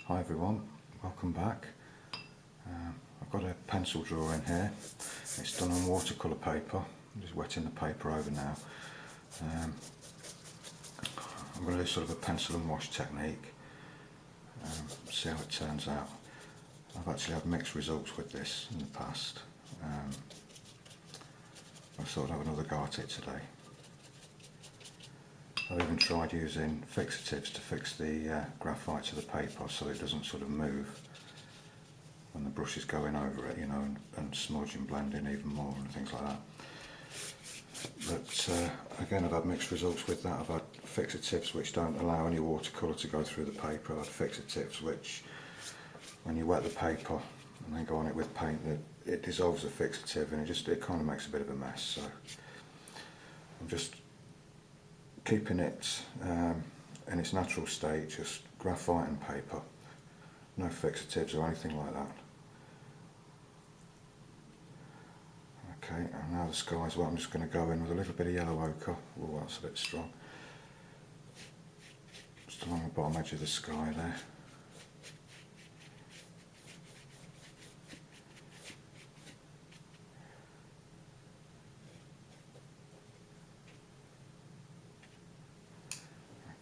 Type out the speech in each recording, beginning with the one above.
Hi everyone, welcome back. I've got a pencil drawing here. It's done on watercolour paper. I'm just wetting the paper over now. I'm going to do sort of a pencil and wash technique, see how it turns out. I've actually had mixed results with this in the past. I thought I'd have another go at it today. I've even tried using fixatives to fix the graphite to the paper so it doesn't sort of move when the brush is going over it, you know, and smudge and blend in even more and things like that. But again, I've had mixed results with that. I've had fixatives which don't allow any watercolour to go through the paper. I've had fixatives which, when you wet the paper and then go on it with paint, it dissolves the fixative and it kind of makes a bit of a mess. So I'm just keeping it in its natural state, just graphite and paper, no fixatives or anything like that. Okay, and now the sky as well, I'm just going to go in with a little bit of yellow ochre. Oh, that's a bit strong. Just along the bottom edge of the sky there.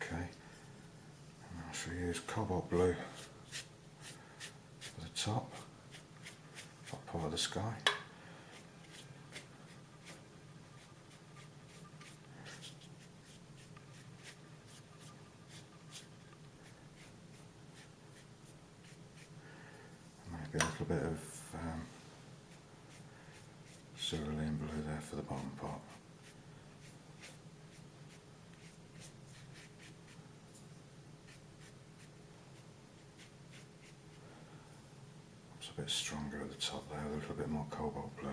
Okay, and I shall use cobalt blue for the top part of the sky. Maybe a little bit of cerulean blue there for the bottom part. It's a bit stronger at the top there, a little bit more cobalt blue.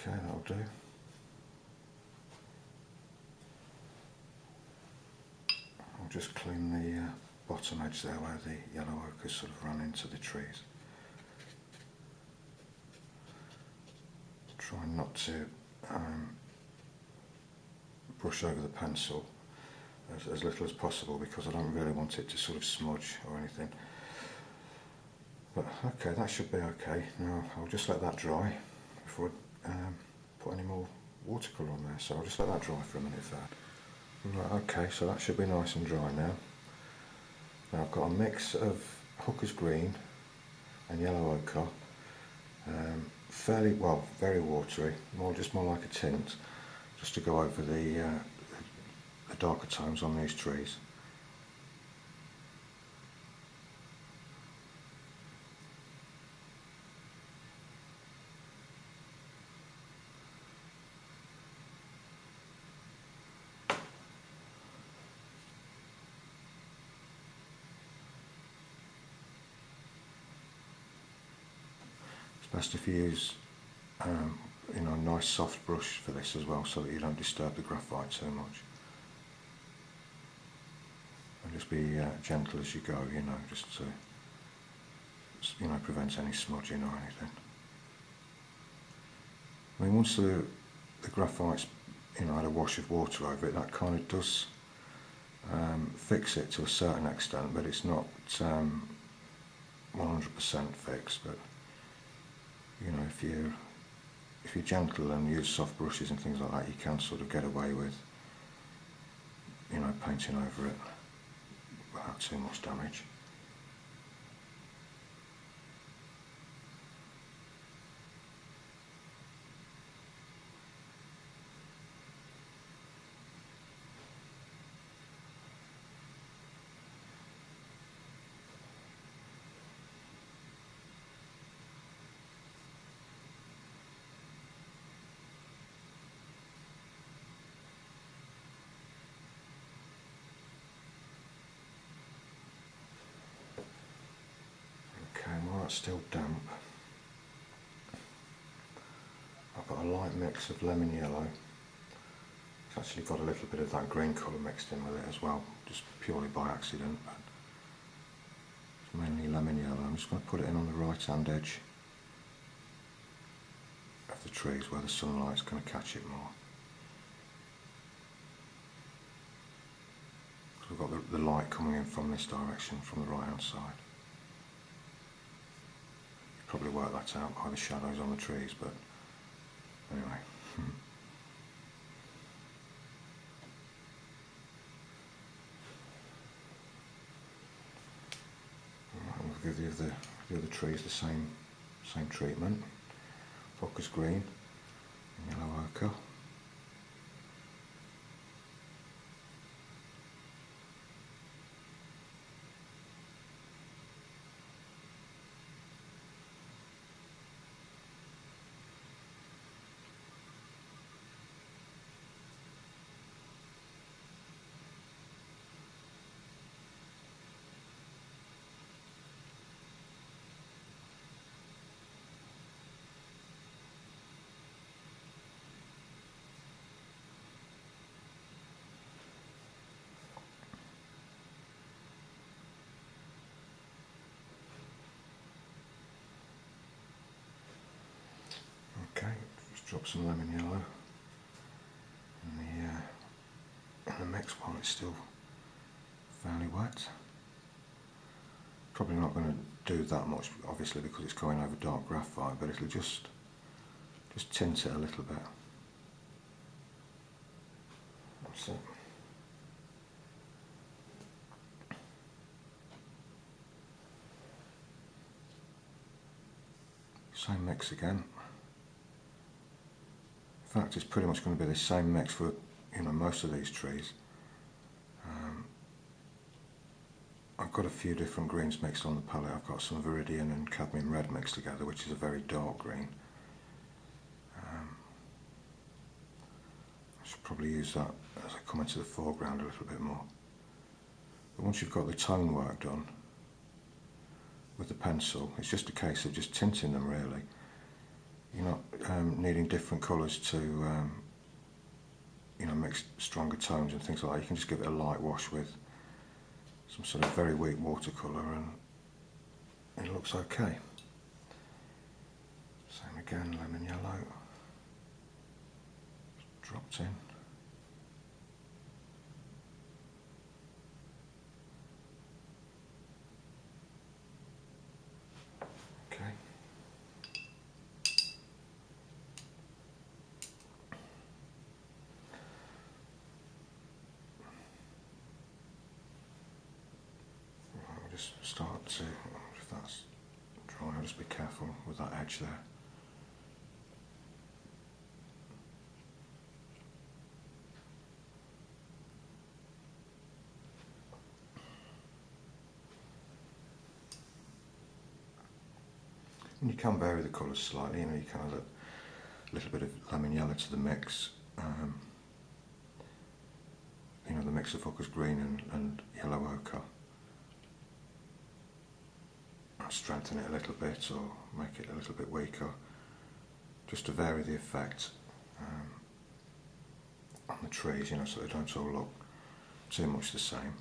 Okay, that'll do. I'll just clean the bottom edge there where the yellow ochre sort of run into the trees. Try not to brush over the pencil as little as possible because I don't really want it to sort of smudge or anything. But okay, that should be okay. Now I'll just let that dry before I put any more watercolour on there, so I'll just let that dry for a minute first. Right, okay, so that should be nice and dry now. Now I've got a mix of Hooker's green and yellow ochre, fairly, well, very watery, more like a tint, just to go over the darker tones on these trees. Best if you use you know, a nice soft brush for this as well, so that you don't disturb the graphite so much. And just be gentle as you go, you know, just to, you know, prevent any smudging or anything. I mean, once the graphite's, you know, had a wash of water over it, that kind of does fix it to a certain extent, but it's not 100% fixed. But you know, if you're gentle and use soft brushes and things like that, you can sort of get away with, you know, painting over it without too much damage. that's still damp. I've got a light mix of lemon yellow. It's actually got a little bit of that green colour mixed in with it as well, just purely by accident. But it's mainly lemon yellow. I'm just going to put it in on the right hand edge of the trees where the sunlight's going to catch it more. So we've got the light coming in from this direction, from the right hand side. You probably work that out by the shadows on the trees, but anyway. We'll give the other trees the same treatment. Focus green and yellow ochre. Okay, just drop some lemon yellow in the mix while it's still fairly wet. Probably not going to do that much, obviously, because it's going over dark graphite, but it'll just tint it a little bit. That's it. Same mix again. In fact, it's pretty much going to be the same mix for most of these trees. I've got a few different greens mixed on the palette. I've got some Viridian and Cadmium Red mixed together, which is a very dark green. I should probably use that as I come into the foreground a little bit more. But once you've got the tone work done with the pencil, it's just a case of just tinting them really. You're not needing different colours to mix stronger tones and things like that. You can just give it a light wash with some sort of very weak watercolour and it looks okay. Same again, lemon yellow, dropped in. Okay. Just start to, if that's dry, I'll just be careful with that edge there. And you can vary the colours slightly, you can add a little bit of lemon yellow to the mix. The mix of focus green and yellow ochre. Strengthen it a little bit or make it a little bit weaker, just to vary the effect on the trees, so they don't all look too much the same.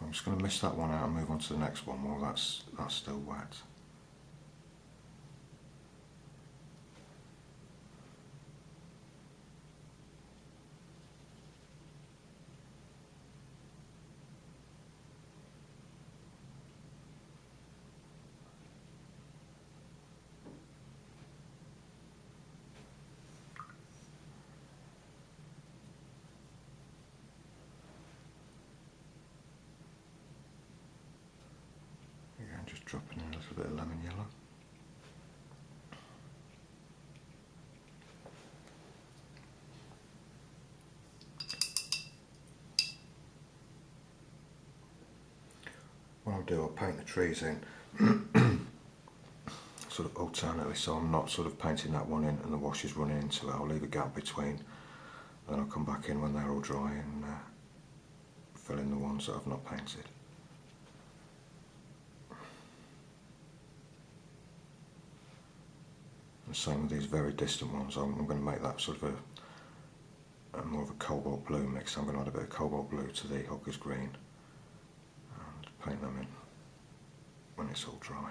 I'm just going to miss that one out and move on to the next one while that's still wet. Just dropping in a little bit of lemon yellow. What I'll do, I'll paint the trees in sort of alternately, so I'm not sort of painting that one in and the wash is running into it. I'll leave a gap between, then I'll come back in when they're all dry and fill in the ones that I've not painted. And same with these very distant ones. I'm going to make that sort of a more of a cobalt blue mix. I'm going to add a bit of cobalt blue to the hooker's green and paint them in when it's all dry.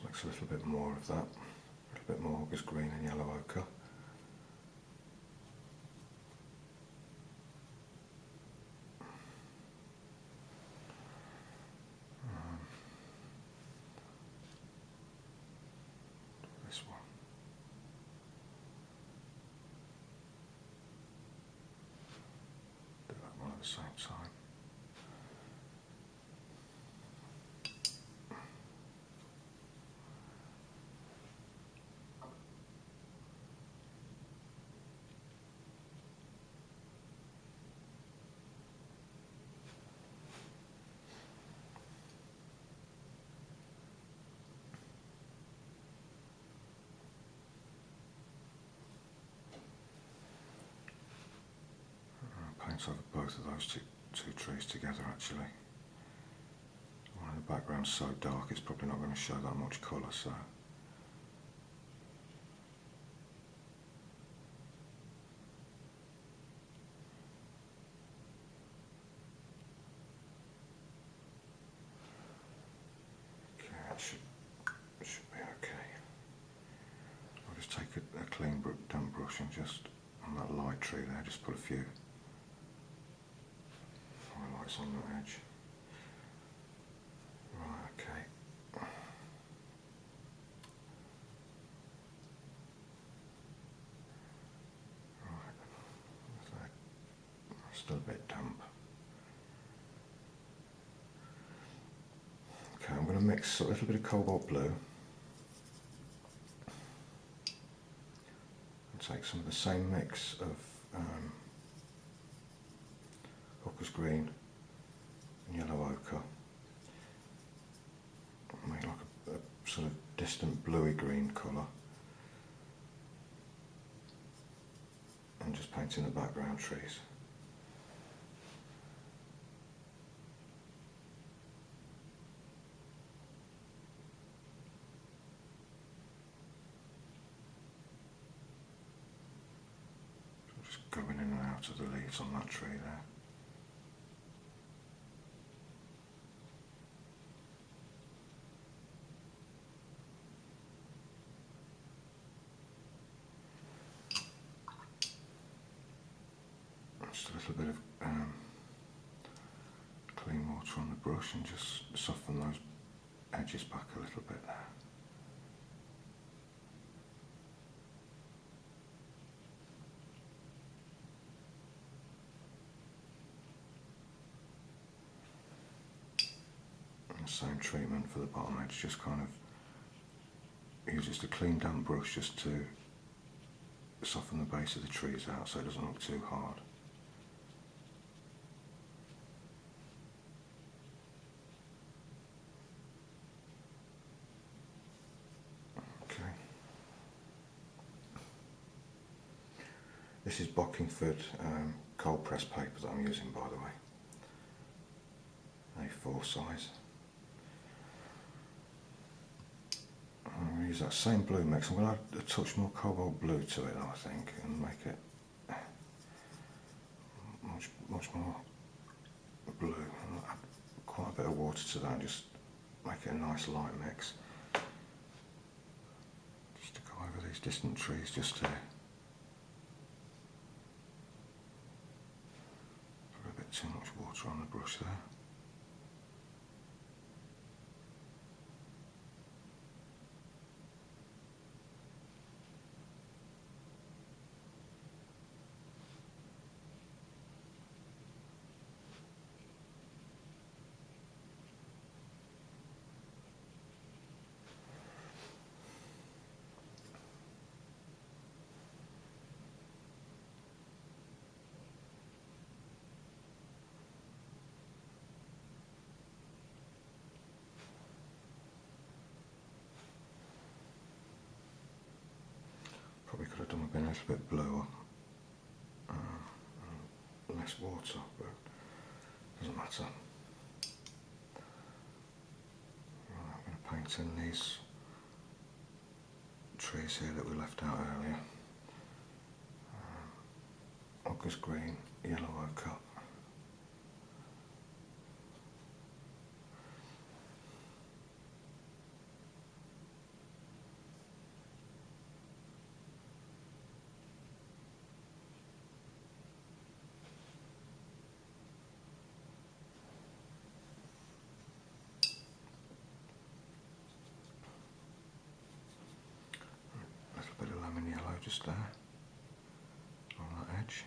Mix a little bit more of that, a little bit more hooker's green and yellow ochre. This one. Do that one at the same time. Paint over both of those two trees together actually. One in the background's so dark it's probably not going to show that much colour, so okay, it should be okay. I'll just take a clean damp brush and just on that light tree there, just put a few highlights on that edge. Right, okay. Right, still a bit damp. Okay, I'm going to mix a little bit of cobalt blue and take some of the same mix of hooker's green and yellow ochre, make like a sort of distant bluey green colour, and just paint in the background trees. So just going in and out of the leaves on that tree there. Just a little bit of clean water on the brush and just soften those edges back a little bit there. And the same treatment for the bottom edge, just kind of use just a clean damp brush just to soften the base of the trees out so it doesn't look too hard. This is Bockingford cold press paper that I'm using, by the way, A4 size. I'm going to use that same blue mix. I'm going to add a touch more cobalt blue to it, I think, and make it much more blue. And add quite a bit of water to that and just make it a nice light mix. Just to go over these distant trees just to too much water on the brush there. a little bit bluer, less water, but doesn't matter. Right, I'm going to paint in these trees here that we left out earlier. August green, yellow ochre. A little bit of lemon yellow just there on that edge.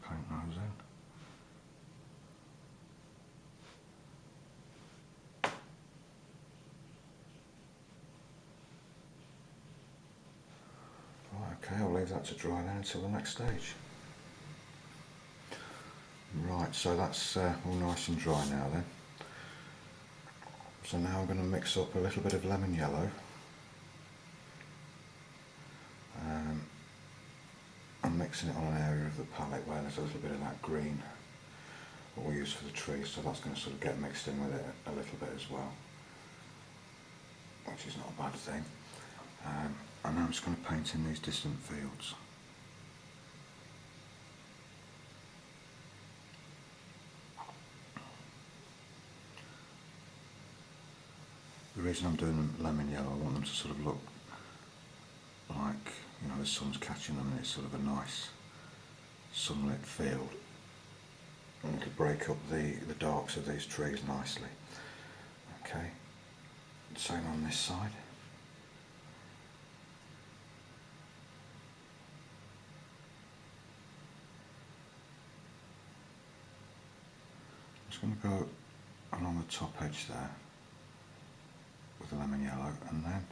Paint those in. Right, okay, I'll leave that to dry then until the next stage. Right, so that's all nice and dry now then. So now I'm going to mix up a little bit of lemon yellow. I'm mixing it on an area of the palette where there's a little bit of that green what we use for the trees, so that's going to sort of get mixed in with it a little bit as well, which is not a bad thing. And now I'm just going to paint in these distant fields. The reason I'm doing them lemon yellow, I want them to sort of look like, you know, the sun's catching them and it's sort of a nice sunlit field. And it'll break up the darks of these trees nicely. Okay, same on this side. I'm just going to go along the top edge there with the lemon yellow, and then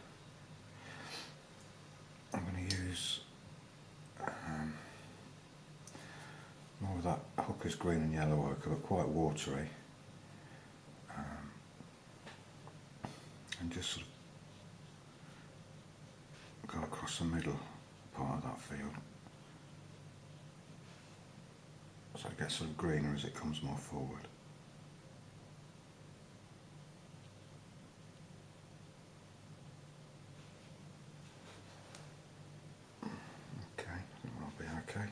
I'm going to use more of that hooker's green and yellow ochre, but quite watery, and just sort of go across the middle part of that field, so it gets sort of greener as it comes more forward. Okay, I think that'll be okay.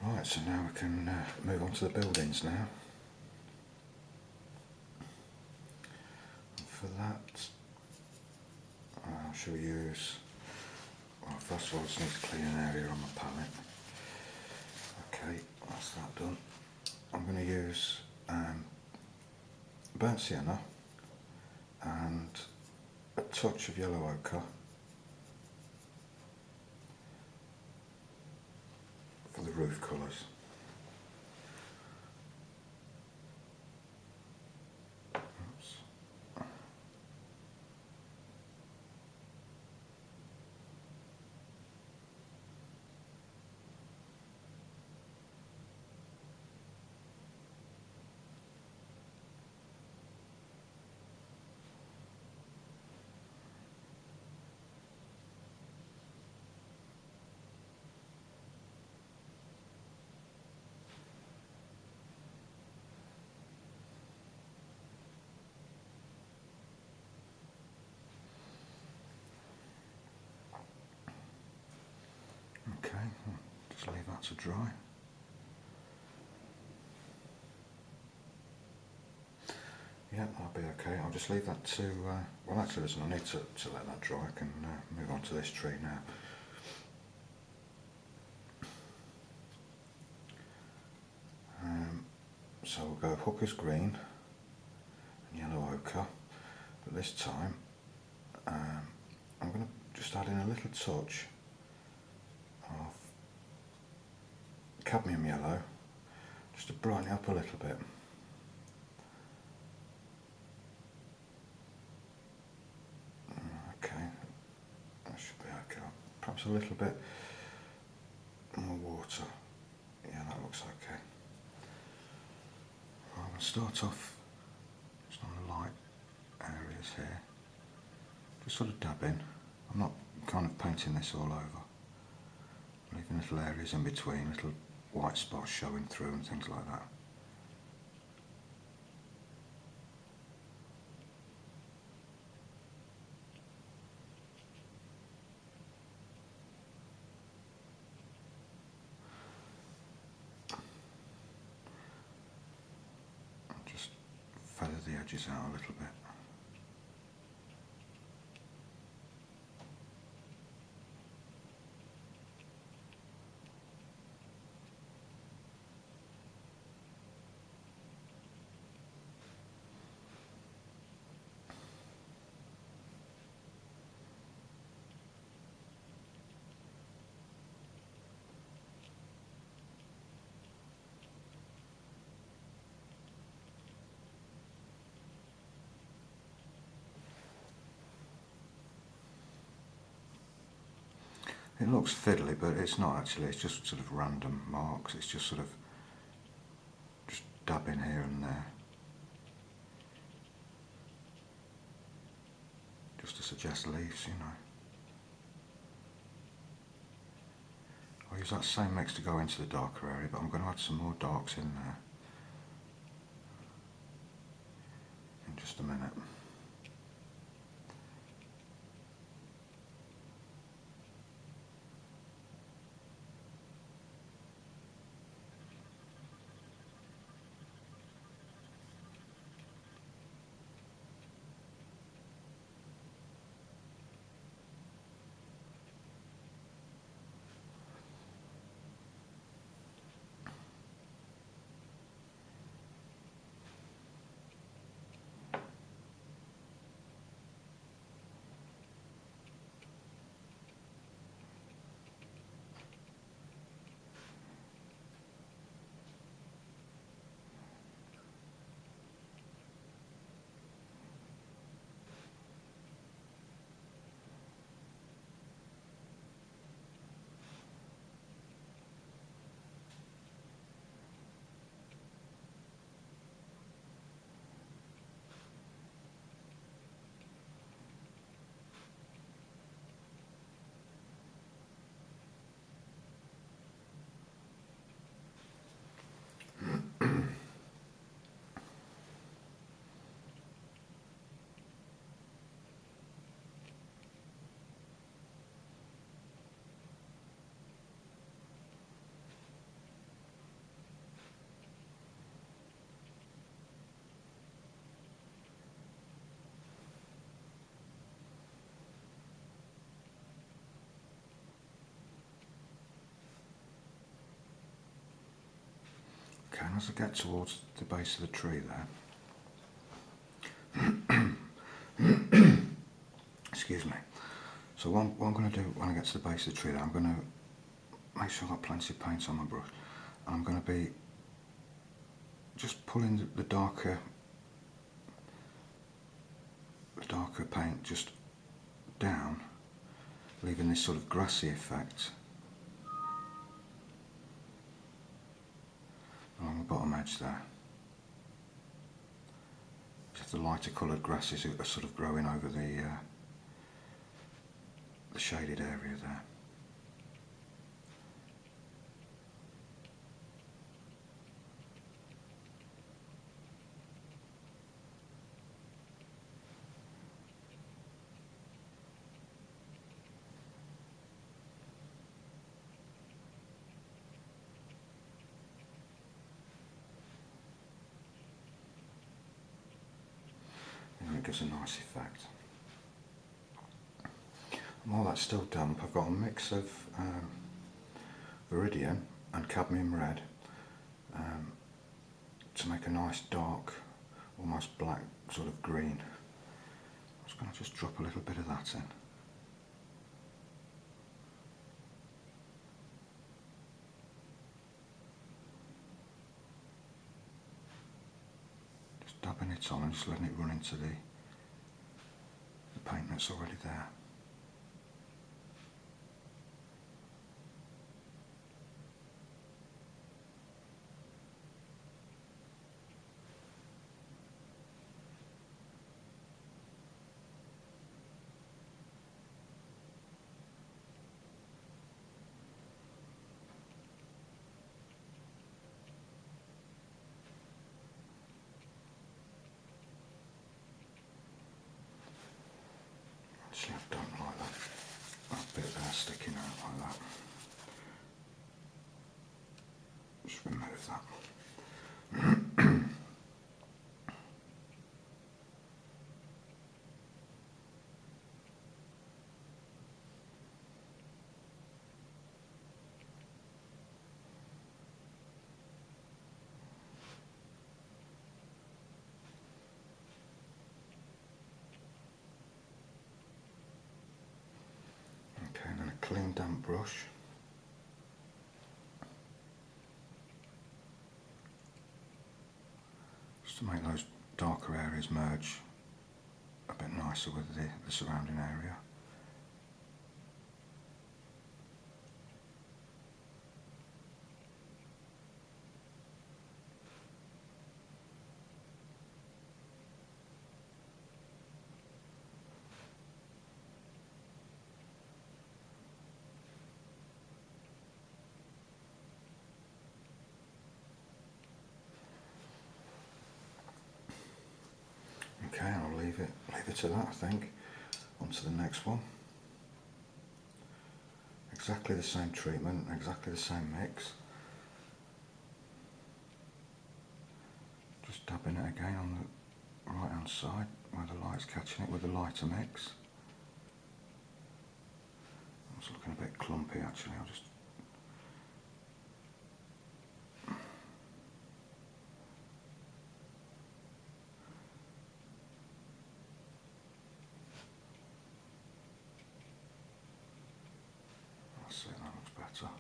Right, so now we can move on to the buildings now. And for that, shall we use, well, first of all I just need to clean an area on my palette. Okay, that's that done. I'm going to use burnt sienna and a touch of yellow ochre for the roof colours. that to dry. Yeah, that'll be okay. I'll just leave that to, well actually listen, I need to let that dry. I can move on to this tree now. So we'll go hooker's green and yellow ochre, but this time I'm going to just add in a little touch of cadmium yellow just to brighten it up a little bit. Okay, that should be okay. Perhaps a little bit more water. Yeah, that looks okay. I'm going to start off just on the light areas here. Just sort of dab in. I'm not kind of painting this all over. Leaving little areas in between, little white spots showing through and things like that. Just feather the edges out a little bit. It looks fiddly, but it's not actually, it's just sort of random marks. It's just sort of just dabbing here and there. Just to suggest leaves, you know. I'll use that same mix to go into the darker area, but I'm going to add some more darks in there in just a minute. Okay, and as I get towards the base of the tree there, excuse me, so what I'm going to do when I get to the base of the tree there, I'm going to make sure I've got plenty of paint on my brush, and I'm going to be just pulling the darker paint just down, leaving this sort of grassy effect along the bottom edge there. Just the lighter coloured grasses are sort of growing over the shaded area there. it gives a nice effect. And while that's still damp, I've got a mix of Viridian and cadmium red to make a nice dark, almost black sort of green. I'm just going to just drop a little bit of that in. Just dabbing it on and just letting it run into the paint that's already there. Actually, I don't like that bit there sticking out like that. Just remove that. Okay, and then a clean damp brush. Just to make those darker areas merge a bit nicer with the surrounding area. Okay, I'll leave it to that, I think. On to the next one. Exactly the same treatment, exactly the same mix. Just dabbing it again on the right hand side where the light's catching it with the lighter mix. It's looking a bit clumpy actually, I'll just see, that looks better.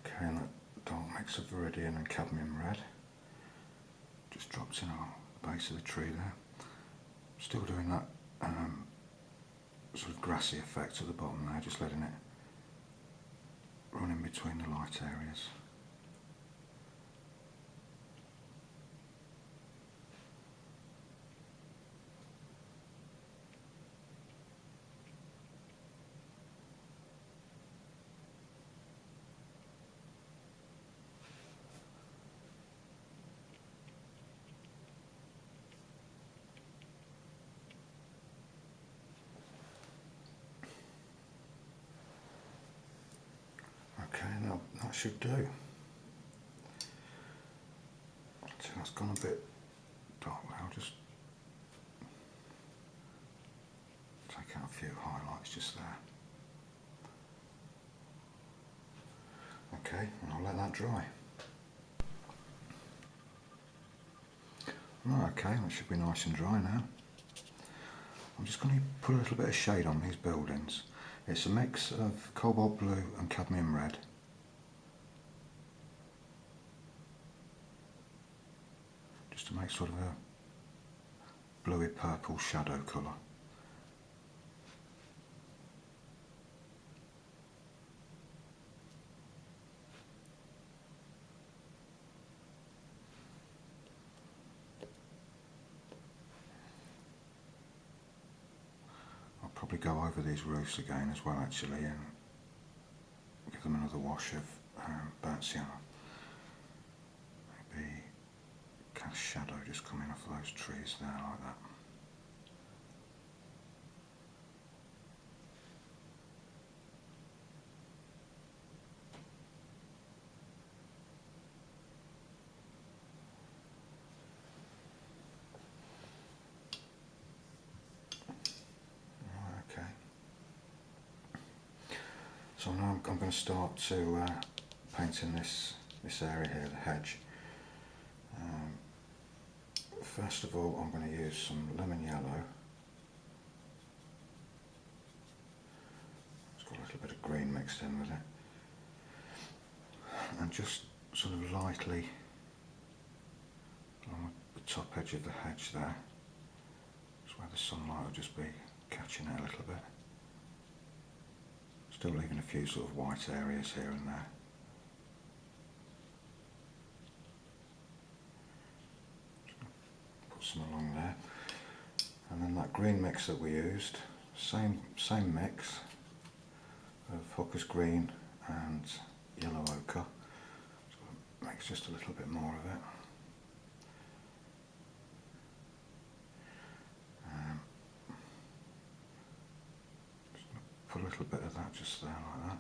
Okay, and that dark mix of Viridian and cadmium red just drops in on the base of the tree there. Still doing that sort of grassy effect at the bottom there, just letting it run in between the light areas. Okay, now that should do. So that's gone a bit dark. I'll just take out a few highlights just there. Okay, and I'll let that dry. Right, okay, that should be nice and dry now. I'm just going to put a little bit of shade on these buildings. It's a mix of cobalt blue and cadmium red. Just to make sort of a bluey purple shadow colour. I'll probably go over these roofs again as well actually and give them another wash of burnt sienna. Maybe cast shadow just coming off those trees there like that. So now I'm going to start to painting this area here, the hedge. First of all, I'm going to use some lemon yellow. It's got a little bit of green mixed in with it. And just sort of lightly along the top edge of the hedge there. That's where the sunlight will just be catching it a little bit. Still leaving a few sort of white areas here and there. Put some along there. And then that green mix that we used, same mix of Hooker's green and yellow ochre. So makes just a little bit more of it. Put a little bit of that just there like that.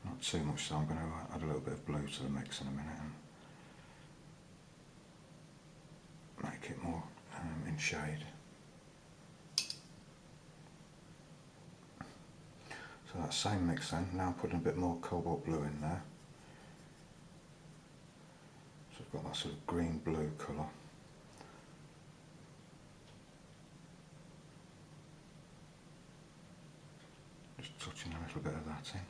Not too much, so I'm going to add a little bit of blue to the mix in a minute and make it more in shade. So that same mix then, now I'm putting a bit more cobalt blue in there. So I've got that sort of green blue colour. Just touching a little bit of that in.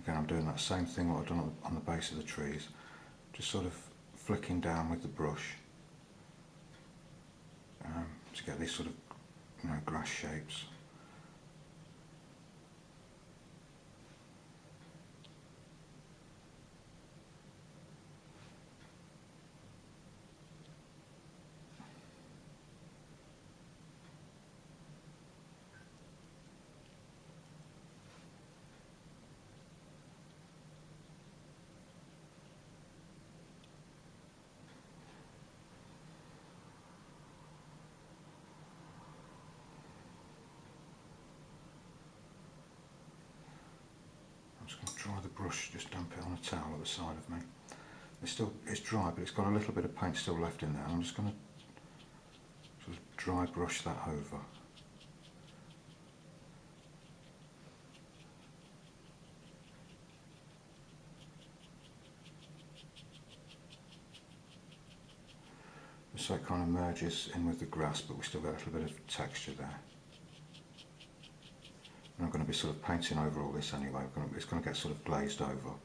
Again, I'm doing that same thing what I've done on the base of the trees, just sort of flicking down with the brush to get these sort of, you know, grass shapes. I'm just going to dry the brush, just dump it on a towel at the side of me. It's dry, but it's got a little bit of paint still left in there. I'm just going to sort of dry brush that over. Just so it kind of merges in with the grass, but we still got a little bit of texture there. And I'm going to be sort of painting over all this anyway. It's going to get sort of glazed over.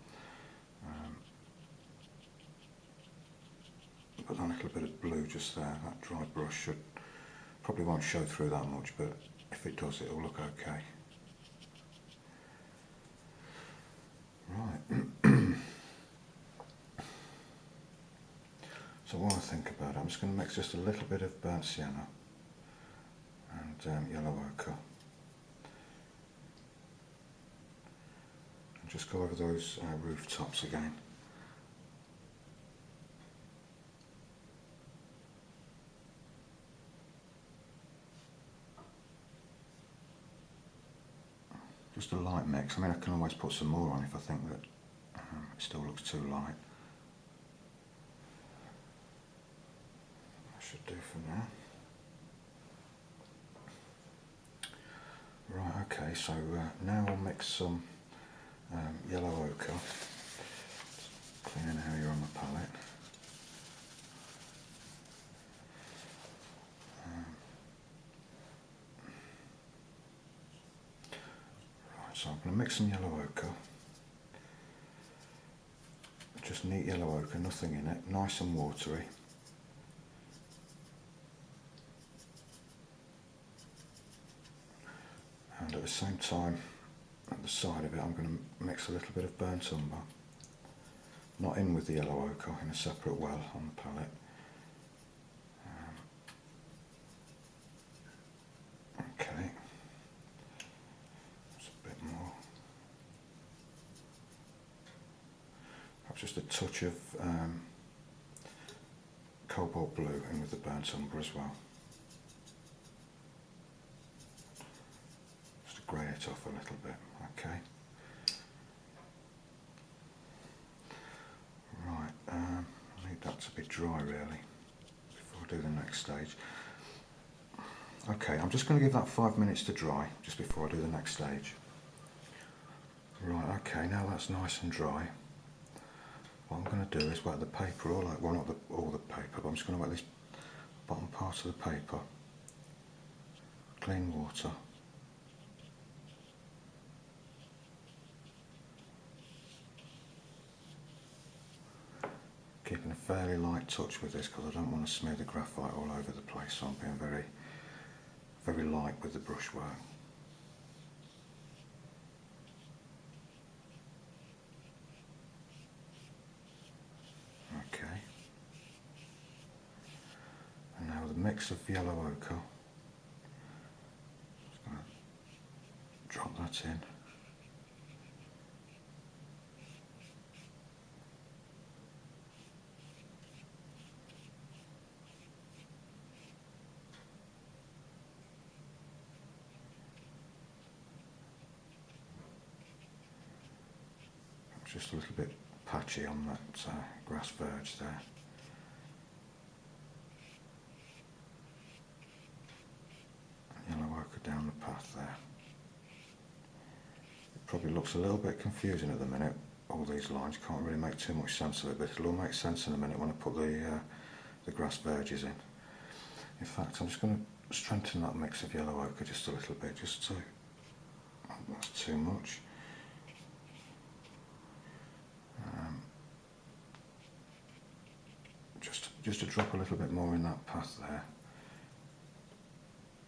Put on a little bit of blue just there. That dry brush probably won't show through that much, but if it does, it'll look okay. Right. So what I think about it, I'm just going to mix just a little bit of burnt sienna and yellow ochre. And just go over those rooftops again. Just a light mix. I mean, I can always put some more on if I think that it still looks too light. That should do for now. Right, okay, Okay, so now we'll mix some yellow ochre. Clean an area on the palette. Right, so I'm going to mix some yellow ochre. Just neat yellow ochre, nothing in it, nice and watery. And at the same time, at the side of it, I'm going to mix a little bit of burnt umber. Not in with the yellow ochre, in a separate well on the palette. Okay, that's a bit more. Perhaps just a touch of cobalt blue in with the burnt umber as well. Just to grey it off a little bit, okay. Right, I need that to be dry really, before I do the next stage. Okay, I'm just going to give that 5 minutes to dry, just before I do the next stage. Right, okay, now that's nice and dry. What I'm going to do is wet the paper, well not all the paper, but I'm just going to wet this bottom part of the paper. Clean water. Keeping a fairly light touch with this because I don't want to smear the graphite all over the place, so I'm being very, very light with the brushwork. Okay. And now the mix of yellow ochre. Just going to drop that in. Just a little bit patchy on that grass verge there. Yellow ochre down the path there. It probably looks a little bit confusing at the minute, all these lines, can't really make too much sense of it, but it'll all make sense in a minute when I put the grass verges in. In fact, I'm just going to strengthen that mix of yellow ochre just a little bit, just to, that's too much. Just to drop a little bit more in that path there,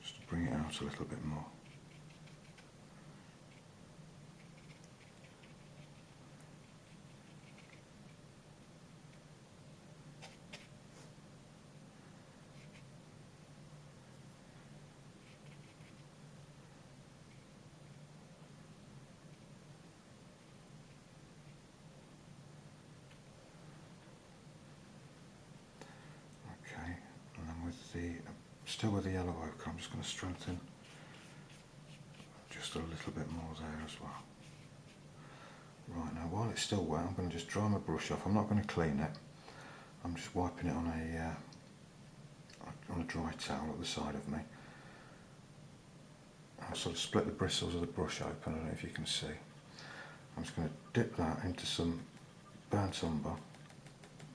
just to bring it out a little bit more. Still with the yellow ochre, I'm just going to strengthen just a little bit more there as well. Right, now while it's still wet, I'm going to just dry my brush off. I'm not going to clean it. I'm just wiping it on a dry towel at the side of me. I'll sort of split the bristles of the brush open, I don't know if you can see. I'm just going to dip that into some burnt umber,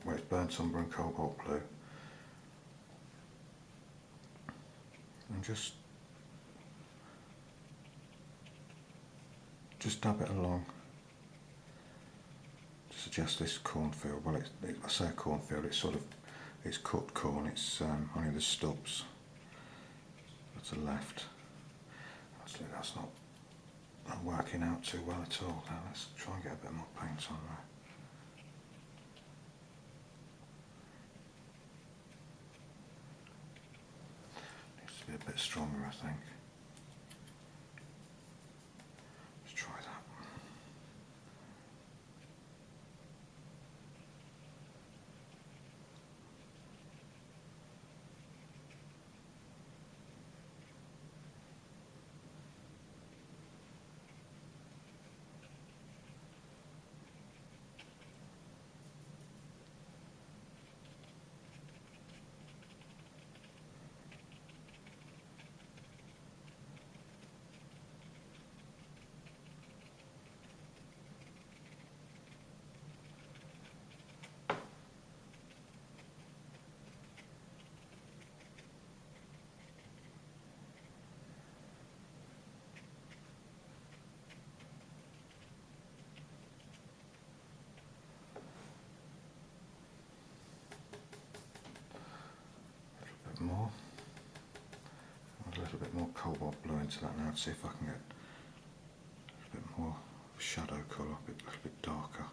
where it's burnt umber and cobalt blue. And just dab it along to suggest this cornfield. Well, I say a cornfield, it's cut corn, it's only the stubs to the left. Actually, that's not working out too well at all. Now let's try and get a bit more paint on there. Be a bit stronger, I think. Let's try that. cobalt blue into that now to see if I can get a bit more shadow colour, a little bit darker.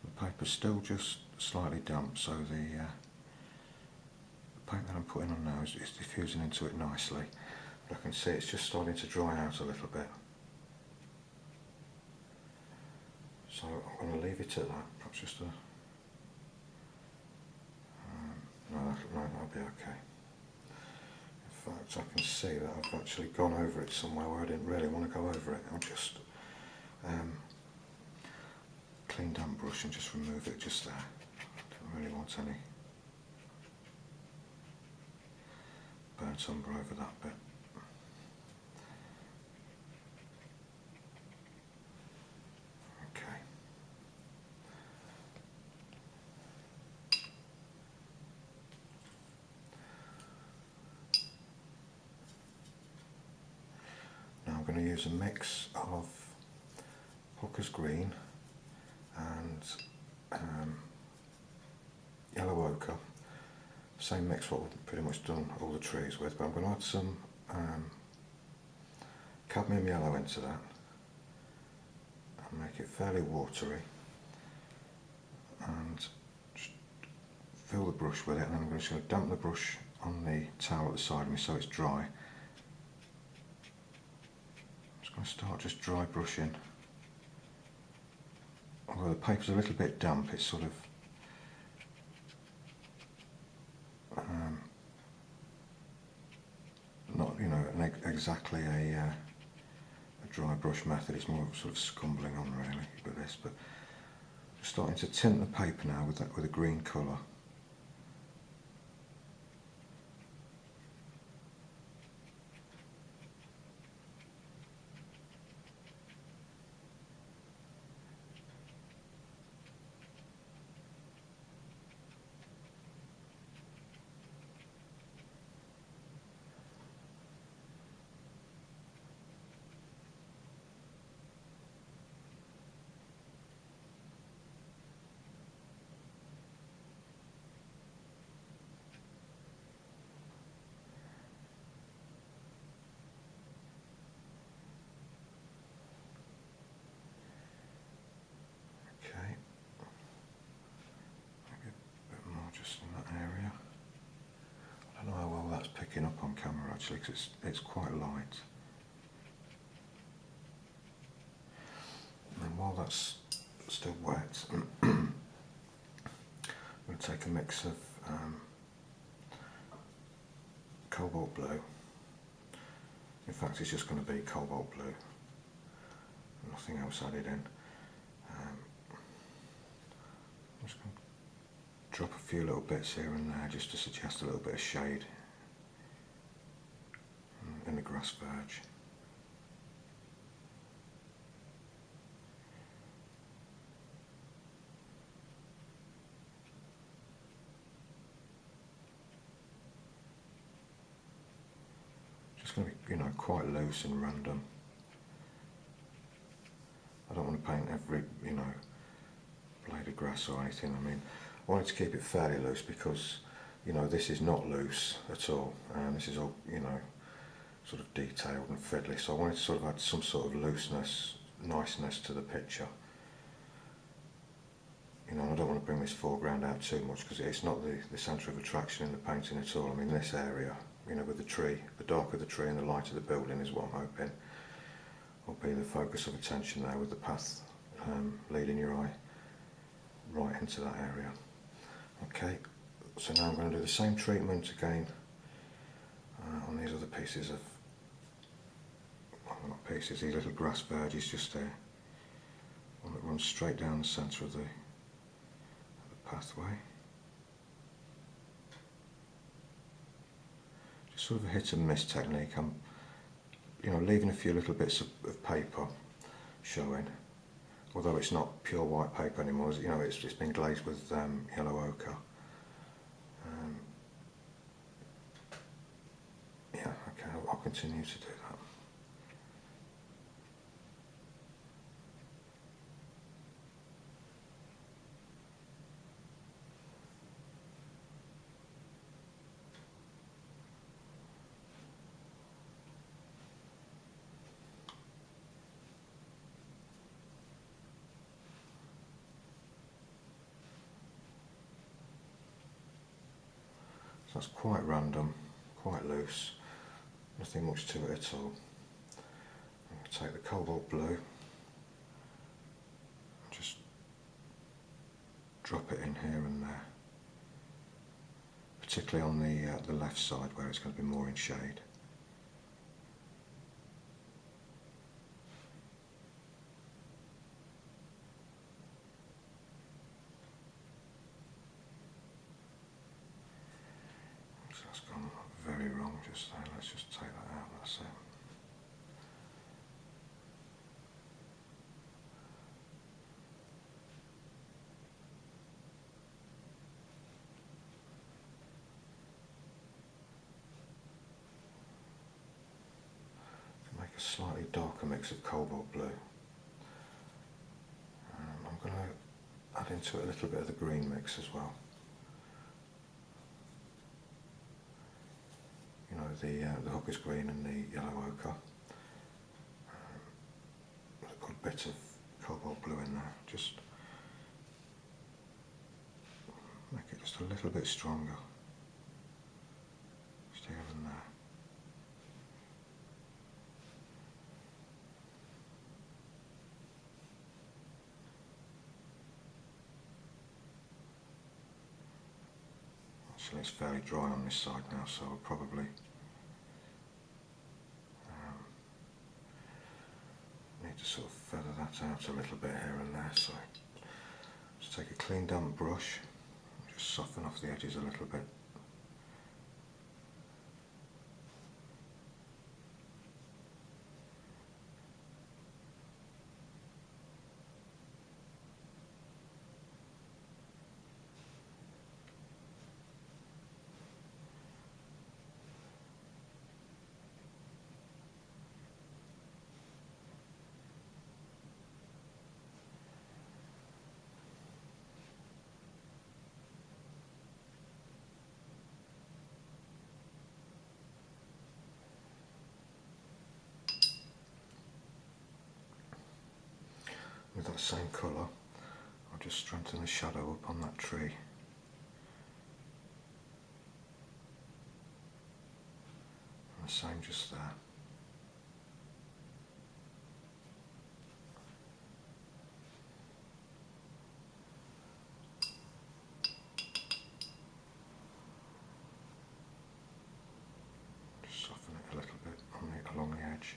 The paper's still just slightly damp, so the paint that I'm putting on now is diffusing into it nicely. But I can see it's just starting to dry out a little bit. So I'm going to leave it at that. Perhaps just a... no, that'll be okay. In fact, I can see that I've actually gone over it somewhere where I didn't really want to go over it. I'll just clean damp brush and just remove it just there. Don't really want any burnt umber over that bit. Okay. Now I'm going to use a mix of Hooker's Green and yellow ochre, same mix what we've pretty much done all the trees with, but I'm going to add some cadmium yellow into that and make it fairly watery, and just fill the brush with it, and then I'm just going to damp the brush on the towel at the side of me so it's dry. I'm just going to start just dry brushing. Although the paper's a little bit damp, it's sort of not, you know, exactly a dry brush method. It's more sort of scumbling on really with this, but I'm starting to tint the paper now with a green colour. Picking up on camera actually, because it's quite light. And while that's still wet, I'm going to take a mix of cobalt blue. In fact, it's just going to be cobalt blue, nothing else added in. I'm just going to drop a few little bits here and there just to suggest a little bit of shade in the grass verge. Just going to be, you know, quite loose and random. I don't want to paint every, you know, blade of grass or anything. I mean, I wanted to keep it fairly loose because, you know, this is not loose at all. This is all, you know, sort of detailed and fiddly, so I wanted to sort of add some sort of looseness, niceness to the picture. You know, I don't want to bring this foreground out too much because it's not the centre of attraction in the painting at all. I mean, this area, you know, with the tree, the dark of the tree and the light of the building is what I'm hoping will be the focus of attention there, with the path leading your eye right into that area. Okay, so now I'm going to do the same treatment again on these other pieces of what pieces, these little grass verges just there. One that runs straight down the centre of the pathway. Just sort of a hit and miss technique. I'm, leaving a few little bits of paper showing, although it's not pure white paper anymore. It's been glazed with yellow ochre. Yeah, okay, I'll continue to do that. So that's quite random, quite loose, nothing much to it at all. I'm going to take the cobalt blue and just drop it in here and there, particularly on the left side where it's going to be more in shade. That's gone very wrong just there. Let's just take that out, that's it. Make a slightly darker mix of cobalt blue. I'm going to add into it a little bit of the green mix as well. The hooker's green and the yellow ochre. With a good bit of cobalt blue in there. Just make it just a little bit stronger. Just here and there. Actually, it's fairly dry on this side now, so I'll probably need to sort of feather that out a little bit here and there. So just take a clean damp brush and just soften off the edges a little bit. With that same colour, I'll just strengthen the shadow up on that tree. And the same just there. Just soften it a little bit along the edge.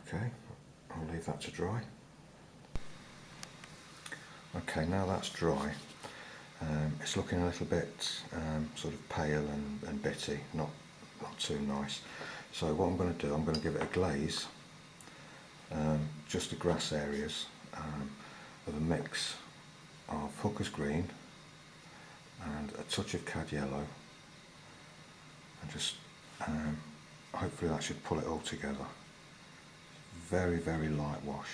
Okay, I'll leave that to dry. Okay, now that's dry. It's looking a little bit sort of pale and bitty, not too nice. So what I'm going to do, I'm going to give it a glaze, just the grass areas, with a mix of hooker's green and a touch of cad yellow, and just hopefully that should pull it all together. Very, very light wash.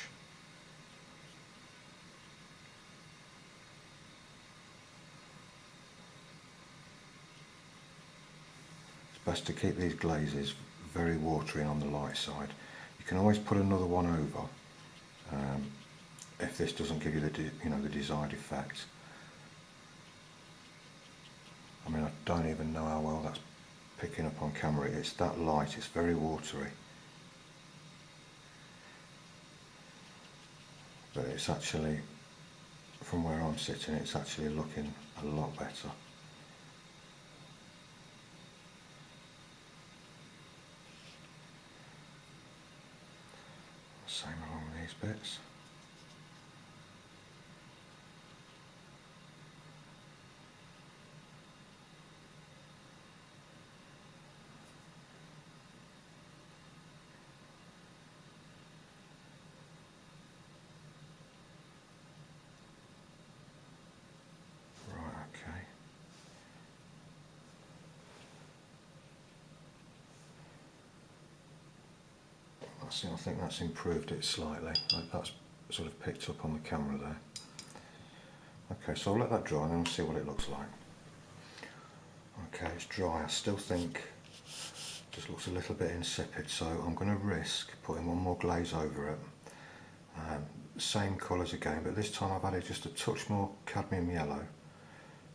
It's best to keep these glazes very watery on the light side. You can always put another one over if this doesn't give you the desired effect. I mean, I don't even know how well that's picking up on camera. It's that light, it's very watery. But it's actually, from where I'm sitting, it's actually looking a lot better. Same along these bits. I think that's improved it slightly. That's sort of picked up on the camera there. Okay, so I'll let that dry and then we'll see what it looks like. Okay, it's dry. I still think it just looks a little bit insipid, so I'm going to risk putting one more glaze over it. Same colours again, but this time I've added just a touch more cadmium yellow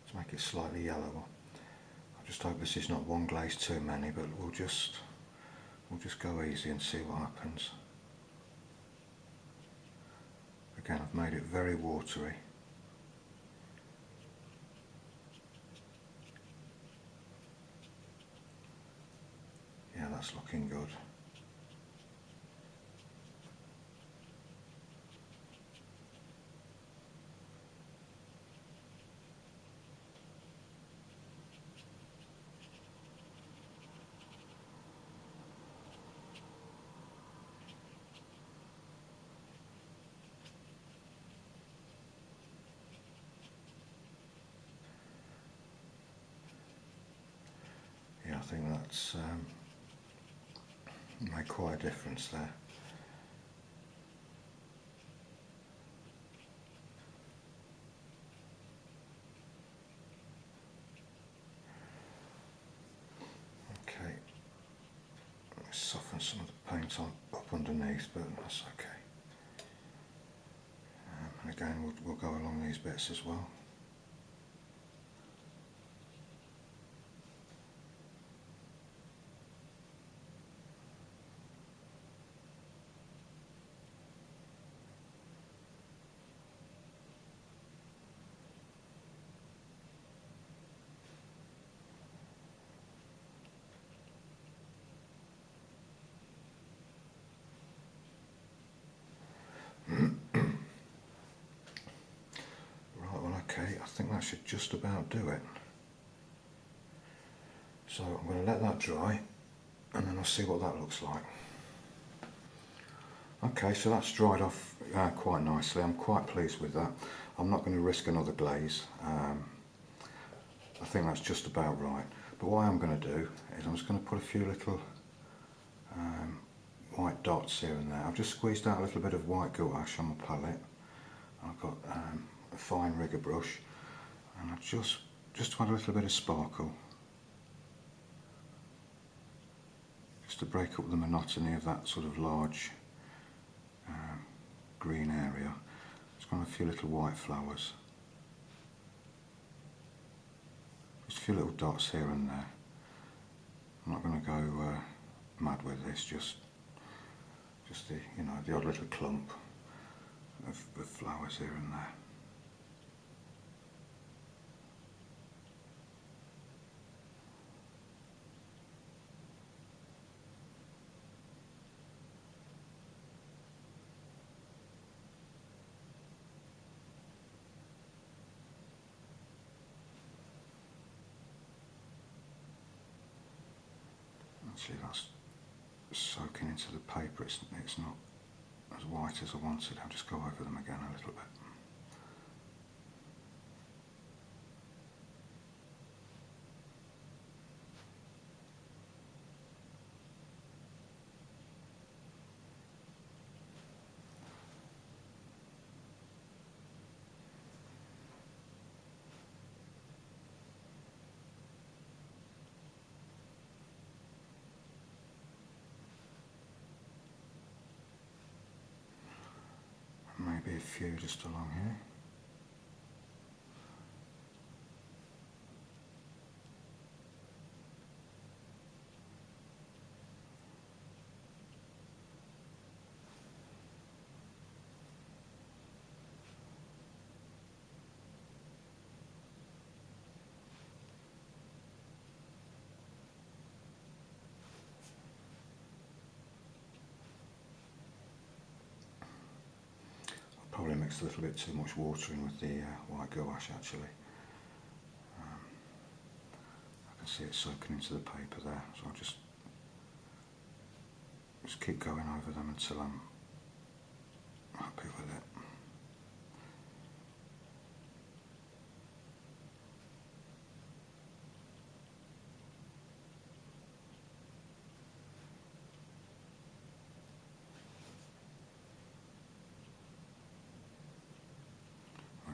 to make it slightly yellower. I just hope this is not one glaze too many, but we'll just go easy and see what happens. Again, I've made it very watery. Yeah, that's looking good. Yeah, I think that's made quite a difference there. Okay, soften some of the paint on up underneath, but that's okay. And again, we'll go along these bits as well. Okay, I think that should just about do it. So I'm going to let that dry and then I'll see what that looks like. Okay, so that's dried off quite nicely. I'm quite pleased with that. I'm not going to risk another glaze. I think that's just about right. But what I'm going to do is I'm just going to put a few little white dots here and there. I've just squeezed out a little bit of white gouache on my palette. I've got a fine rigger brush, and I've just to add a little bit of sparkle, just to break up the monotony of that sort of large green area. Just got a few little white flowers, just a few little dots here and there. I'm not going to go mad with this, just the the odd little clump of flowers here and there. Actually, that's soaking into the paper. It's not as white as I wanted. I'll just go over them again a little bit. few just along here. Probably mixed a little bit too much water in with the white gouache actually. I can see it soaking into the paper there, so I'll just keep going over them until I'm happy with it.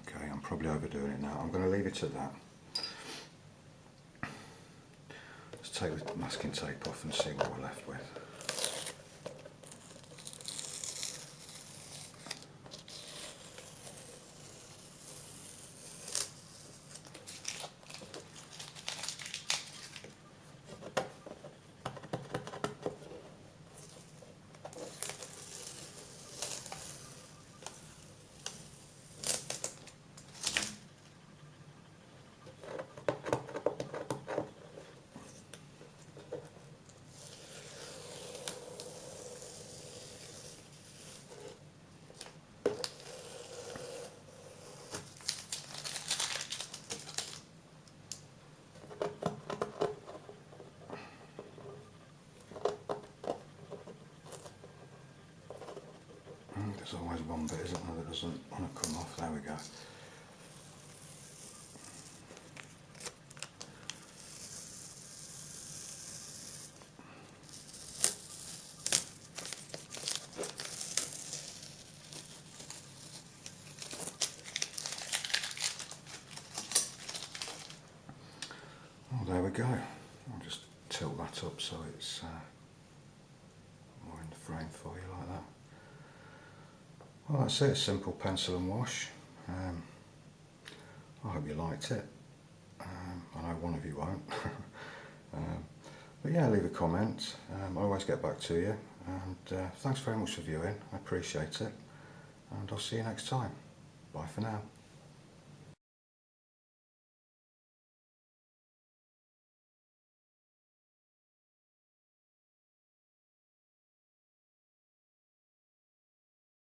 Okay, I'm probably overdoing it now. I'm going to leave it at that. Let's take the masking tape off and see what we're left with. There's always one bit, isn't there, that doesn't want to come off. There we go. Well, there we go. I'll just tilt that up so it's more in the frame for you like that. Well, that's it, simple pencil and wash. I hope you liked it. I know one of you won't. But yeah, leave a comment. I always get back to you. And thanks very much for viewing. I appreciate it. And I'll see you next time. Bye for now.